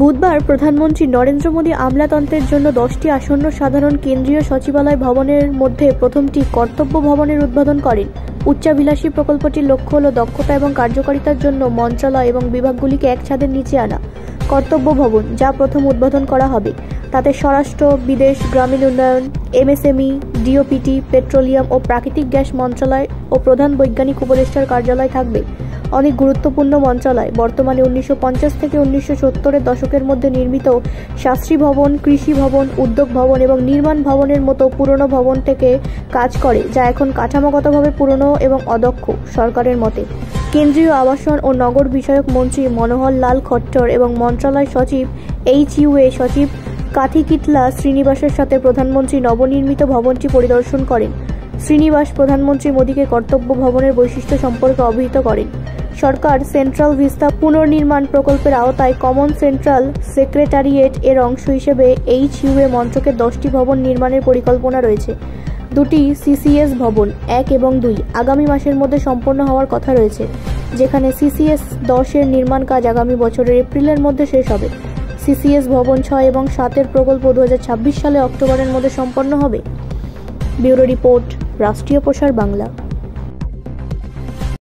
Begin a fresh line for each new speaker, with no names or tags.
বুধবার প্রধানমন্ত্রী নরেন্দ্র মোদী আমলাতন্ত্রের জন্য 10টি আসন্ন সাধারণ কেন্দ্রীয় সচিবালয় ভবনের মধ্যে প্রথমটি কর্তব্য ভবনের উদ্বোধন করেন। উচ্চাভিলাষী প্রকল্পটির লক্ষ্য হল দক্ষতা এবং কার্যকারিতার জন্য মন্ত্রণালয় এবং বিভাগগুলিকে এক ছাদের নিচে আনা। কর্তব্য ভবন, যা প্রথম উদ্বোধন করা হবে, তাতে স্বরাষ্ট্র, বিদেশ, গ্রামীণ উন্নয়ন, এমএসএমই, ডিওপিটি, পেট্রোলিয়াম ও প্রাকৃতিক গ্যাস মন্ত্রণালয় ও প্রধান বৈজ্ঞানিক উপদেষ্টার কার্যালয় থাকবে। অনেক গুরুত্বপূর্ণ মন্ত্রণালয় বর্তমানে 1950 থেকে 1970-এর দশকের মধ্যে নির্মিত শাস্ত্রী ভবন, কৃষি ভবন, উদ্যোগ ভবন এবং নির্মাণ ভবনের মতো পুরনো ভবন থেকে কাজ করে, যা এখন কাঠামোগতভাবে পুরনো এবং অদক্ষ। সরকারের মতে, কেন্দ্রীয় আবাসন ও নগর বিষয়ক মন্ত্রী মনোহর লাল খট্টর এবং মন্ত্রণালয় সচিব HUA সচিব কাথিকিতলা শ্রীনিবাসের সাথে প্রধানমন্ত্রী নবনির্মিত ভবনটি পরিদর্শন করেন। শ্রীনিবাস প্রধানমন্ত্রী মোদীকে কর্তব্য ভবনের বৈশিষ্ট্য সম্পর্কে অবহিত করেন। সরকার সেন্ট্রাল ভিস্তা পুনর্নির্মাণ প্রকল্পের আওতায় কমন সেন্ট্রাল সেক্রেটারিয়েট এর অংশ হিসেবে HUA মন্ত্রকের 10টি ভবন নির্মাণের পরিকল্পনা রয়েছে। দুটি CCS ভবন 1 এবং 2 আগামী মাসের মধ্যে সম্পন্ন হওয়ার কথা রয়েছে, যেখানে CCS 10 এর নির্মাণ কাজ আগামী বছরের এপ্রিলের মধ্যে শেষ হবে। CCS ভবন 6 এবং 7 এর প্রকল্প 2026 সালে অক্টোবরের মধ্যে সম্পন্ন হবে। ব্যুরো রিপোর্ট, রাষ্ট্রীয় প্রসার বাংলা।